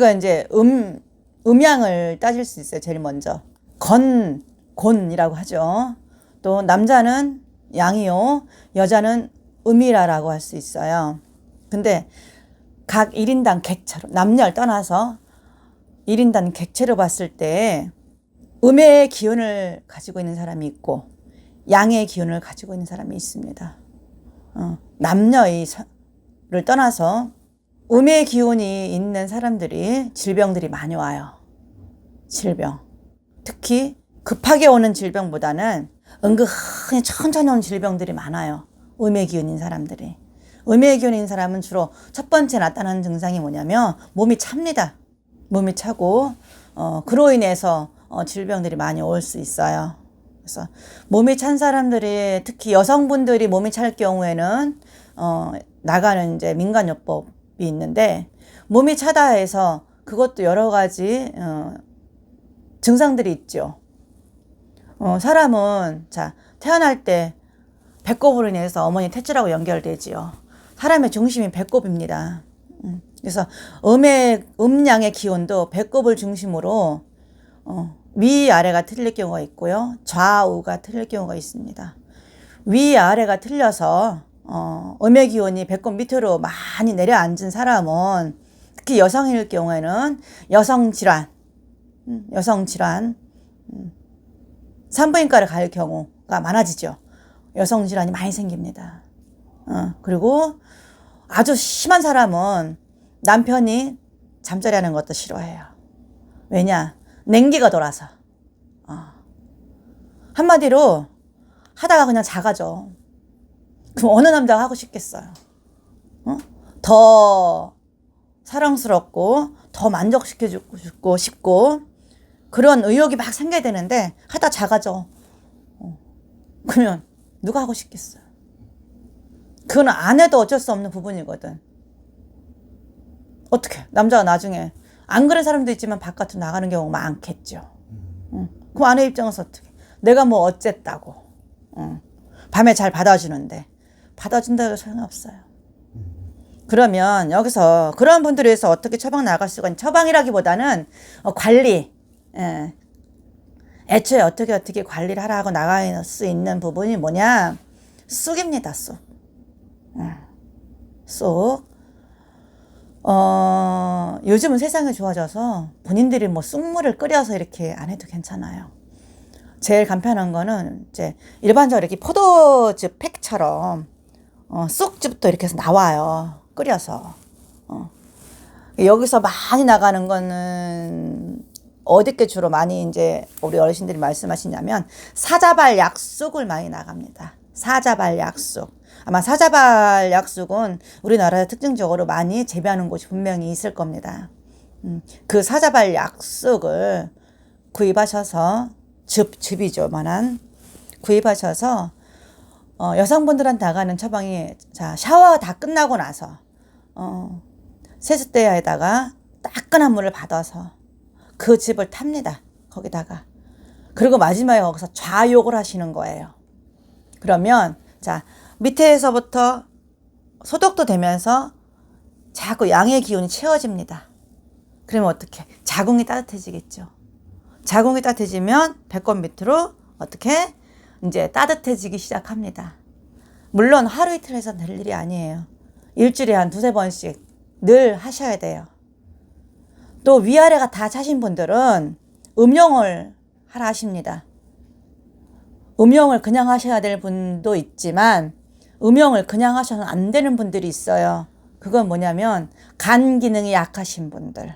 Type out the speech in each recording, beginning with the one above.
우리가 이제 음양을 따질 수 있어요. 제일 먼저 곤이라고 하죠. 또 남자는 양이요, 여자는 음이라고 할 수 있어요. 근데 각 1인당 객체로, 남녀를 떠나서 1인당 객체로 봤을 때 음의 기운을 가지고 있는 사람이 있고 양의 기운을 가지고 있는 사람이 있습니다. 남녀를 떠나서 음의 기운이 있는 사람들이 질병들이 많이 와요. 질병. 특히 급하게 오는 질병보다는 은근히 천천히 오는 질병들이 많아요. 음의 기운인 사람들이. 음의 기운인 사람은 주로 첫 번째 나타나는 증상이 뭐냐면 몸이 찹니다. 몸이 차고 그로 인해서 질병들이 많이 올 수 있어요. 그래서 몸이 찬 사람들이, 특히 여성분들이 몸이 찰 경우에는 나가는 이제 민간요법이 있는데, 몸이 차다 해서 그것도 여러 가지 증상들이 있죠. 사람은 자 태어날 때 배꼽으로 인해서 어머니 탯줄하고 연결되지요. 사람의 중심이 배꼽입니다. 그래서 음양의 기운도 배꼽을 중심으로 위아래가 틀릴 경우가 있고요. 좌우가 틀릴 경우가 있습니다. 위아래가 틀려서 음의 기운이 배꼽 밑으로 많이 내려앉은 사람은, 특히 여성일 경우에는 여성질환, 산부인과를 갈 경우가 많아지죠. 여성질환이 많이 생깁니다. 그리고 아주 심한 사람은 남편이 잠자리 하는 것도 싫어해요. 왜냐? 냉기가 돌아서. 한마디로 하다가 그냥 자가죠. 그럼 어느 남자가 하고 싶겠어요? 더 사랑스럽고 더 만족시켜주고 싶고 그런 의욕이 막 생겨야 되는데 하다 자가죠. 그러면 누가 하고 싶겠어요? 그건 안 해도 어쩔 수 없는 부분이거든. 어떻게 남자가 나중에, 안 그런 사람도 있지만 바깥으로 나가는 경우가 많겠죠. 그럼 아내 입장에서 어떻게, 내가 뭐 어쨌다고 밤에 잘 받아주는데, 받아준다고 소용이 없어요. 그러면 여기서 그런 분들에 의해서 어떻게 처방 나갈 수가 있는, 처방이라기보다는 관리, 애초에 어떻게 관리를 하라고 나갈 수 있는 부분이 뭐냐? 쑥입니다. 쑥. 쑥. 요즘은 세상이 좋아져서 본인들이 뭐 쑥물을 끓여서 이렇게 안 해도 괜찮아요. 제일 간편한 거는 이제 일반적으로 이렇게 포도즙 팩처럼 쑥즙도 이렇게 해서 나와요. 끓여서. 여기서 많이 나가는 거는 어디께 주로 많이 이제 우리 어르신들이 말씀하시냐면 사자발 약쑥을 많이 나갑니다. 사자발 약쑥. 아마 사자발 약쑥은 우리나라에 특징적으로 많이 재배하는 곳이 분명히 있을 겁니다. 그 사자발 약쑥을 구입하셔서, 즙이죠, 만한. 구입하셔서 여성분들한테 나가는 처방이, 자, 샤워 다 끝나고 나서 세숫대야에다가 따끈한 물을 받아서 그 즙을 탑니다. 거기다가. 그리고 마지막에 거기서 좌욕을 하시는 거예요. 그러면 자, 밑에서부터 소독도 되면서 자꾸 양의 기운이 채워집니다. 그러면 어떻게? 자궁이 따뜻해지겠죠. 자궁이 따뜻해지면 배꼽 밑으로 어떻게? 이제 따뜻해지기 시작합니다. 물론 하루 이틀 해서 될 일이 아니에요. 일주일에 한 두세 번씩 늘 하셔야 돼요. 또 위아래가 다 차신 분들은 음용을 하라 하십니다. 음용을 그냥 하셔야 될 분도 있지만 음용을 그냥 하셔서는 안 되는 분들이 있어요. 그건 뭐냐면 간 기능이 약하신 분들.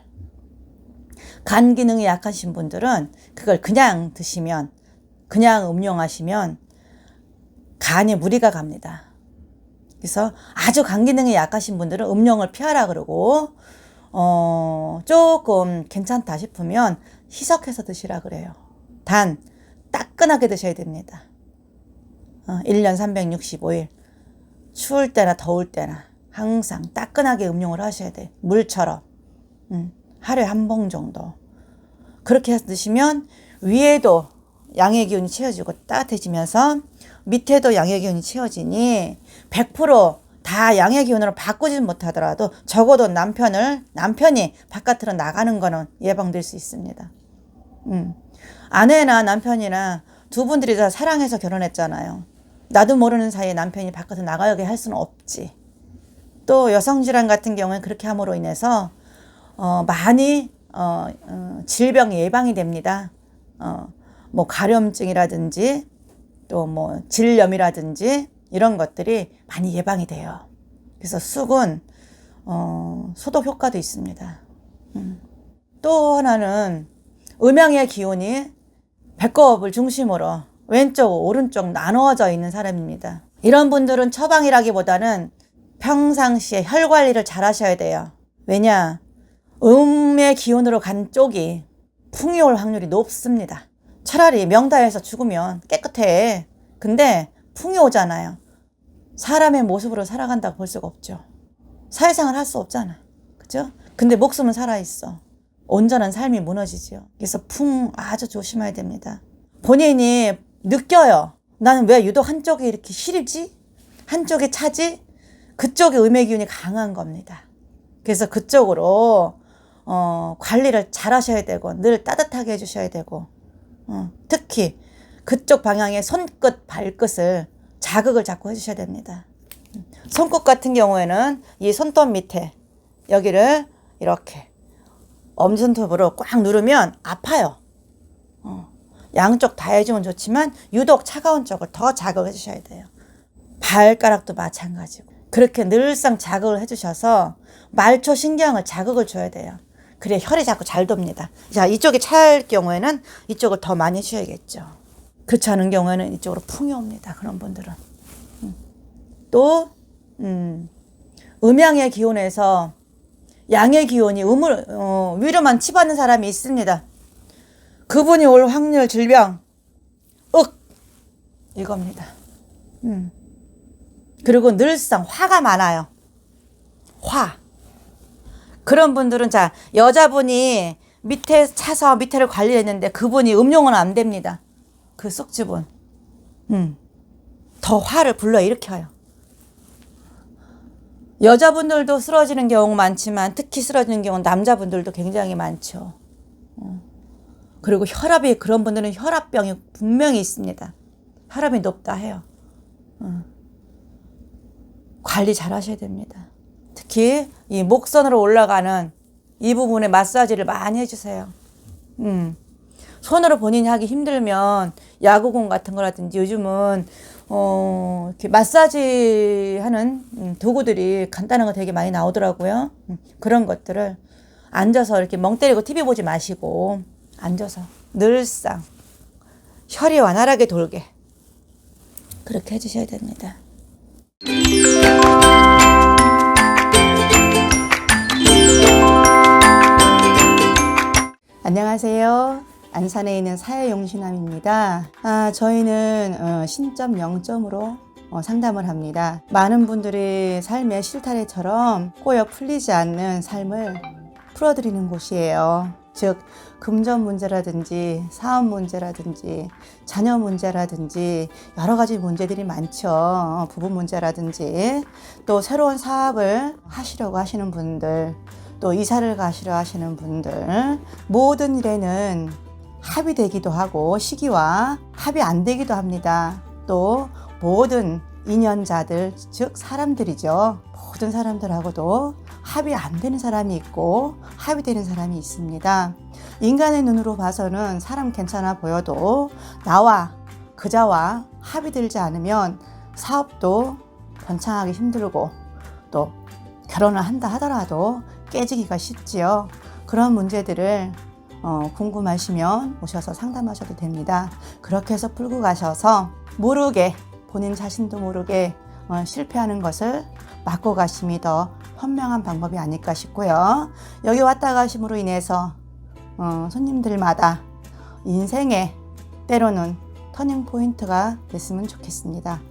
간 기능이 약하신 분들은 그걸 그냥 드시면, 그냥 음용하시면 간에 무리가 갑니다. 그래서 아주 간 기능이 약하신 분들은 음용을 피하라 그러고 조금 괜찮다 싶으면 희석해서 드시라 그래요. 단 따끈하게 드셔야 됩니다. 1년 365일 추울 때나 더울 때나 항상 따끈하게 음용을 하셔야 돼. 물처럼. 하루에 한 봉 정도. 그렇게 해서 드시면 위에도 양의 기운이 채워지고 따뜻해지면서 밑에도 양의 기운이 채워지니 100% 다 양의 기운으로 바꾸진 못하더라도 적어도 남편이 바깥으로 나가는 거는 예방될 수 있습니다. 아내나 남편이나 두 분들이 다 사랑해서 결혼했잖아요. 나도 모르는 사이에 남편이 바깥으로 나가게 할 수는 없지. 또 여성질환 같은 경우는 그렇게 함으로 인해서 많이 질병 예방이 됩니다. 뭐 가려움증이라든지 또 뭐 질염이라든지 이런 것들이 많이 예방이 돼요. 그래서 쑥은 소독 효과도 있습니다. 또 하나는 음양의 기운이 배꼽을 중심으로 왼쪽 오른쪽 나누어져 있는 사람입니다. 이런 분들은 처방이라기보다는 평상시에 혈 관리를 잘 하셔야 돼요. 왜냐? 음의 기운으로 간 쪽이 풍이 올 확률이 높습니다. 차라리 명다해서 죽으면 깨끗해. 근데 풍이 오잖아요. 사람의 모습으로 살아간다고 볼 수가 없죠. 사회생활 할 수 없잖아. 그죠? 근데 목숨은 살아있어. 온전한 삶이 무너지죠. 그래서 풍 아주 조심해야 됩니다. 본인이 느껴요. 나는 왜 유독 한쪽이 이렇게 시리지? 한쪽이 차지? 그쪽에 음의 기운이 강한 겁니다. 그래서 그쪽으로 관리를 잘 하셔야 되고 늘 따뜻하게 해주셔야 되고 특히 그쪽 방향의 손끝, 발끝을 자극을 자꾸 해주셔야 됩니다. 손끝 같은 경우에는 이 손톱 밑에 여기를 이렇게 엄지손톱으로 꽉 누르면 아파요. 양쪽 다 해주면 좋지만 유독 차가운 쪽을 더 자극해 주셔야 돼요. 발가락도 마찬가지고 그렇게 늘상 자극을 해주셔서 말초 신경을 자극을 줘야 돼요. 그래 혈이 자꾸 잘 돕니다. 자, 이쪽이 찰 경우에는 이쪽을 더 많이 해주셔야겠죠. 그렇지 않은 경우에는 이쪽으로 풍이 옵니다. 그런 분들은. 또 음양의 기운에서 양의 기운이 위로만 치받는 사람이 있습니다. 그분이 올 확률 질병 이겁니다. 그리고 늘상 화가 많아요. 화. 그런 분들은 자 여자분이 밑에 차서 밑에를 관리했는데 그분이 음용은 안 됩니다. 그 쑥즙은 더 화를 불러일으켜요. 여자분들도 쓰러지는 경우가 많지만 특히 쓰러지는 경우는 남자분들도 굉장히 많죠. 그리고 혈압이 그런 분들은 혈압병이 분명히 있습니다. 혈압이 높다 해요. 관리 잘 하셔야 됩니다. 특히 이 목선으로 올라가는 이 부분에 마사지를 많이 해주세요. 손으로 본인이 하기 힘들면 야구공 같은 거라든지 요즘은 이렇게 마사지 하는 도구들이 간단한 거 되게 많이 나오더라고요. 그런 것들을 앉아서 이렇게 멍 때리고 TV 보지 마시고 앉아서 늘상 혈이 원활하게 돌게 그렇게 해주셔야 됩니다. 안녕하세요. 안산에 있는 사회용신함입니다. 저희는 신점 0점으로 상담을 합니다. 많은 분들이 삶의 실타래처럼 꼬여 풀리지 않는 삶을 풀어드리는 곳이에요. 즉 금전 문제라든지 사업 문제라든지 자녀 문제라든지 여러 가지 문제들이 많죠. 부부 문제라든지 또 새로운 사업을 하시려고 하시는 분들 또 이사를 가시려 하시는 분들 모든 일에는 합이 되기도 하고 시기와 합이 안 되기도 합니다. 또 모든 인연자들 즉 사람들이죠. 모든 사람들하고도 합이 안 되는 사람이 있고 합이 되는 사람이 있습니다. 인간의 눈으로 봐서는 사람 괜찮아 보여도 나와 그자와 합이 들지 않으면 사업도 번창하기 힘들고 또 결혼을 한다 하더라도 깨지기가 쉽지요. 그런 문제들을 궁금하시면 오셔서 상담하셔도 됩니다. 그렇게 해서 풀고 가셔서 모르게 본인 자신도 모르게 실패하는 것을 막고 가심이 더 현명한 방법이 아닐까 싶고요. 여기 왔다 가심으로 인해서 손님들마다 인생에 때로는 터닝 포인트가 됐으면 좋겠습니다.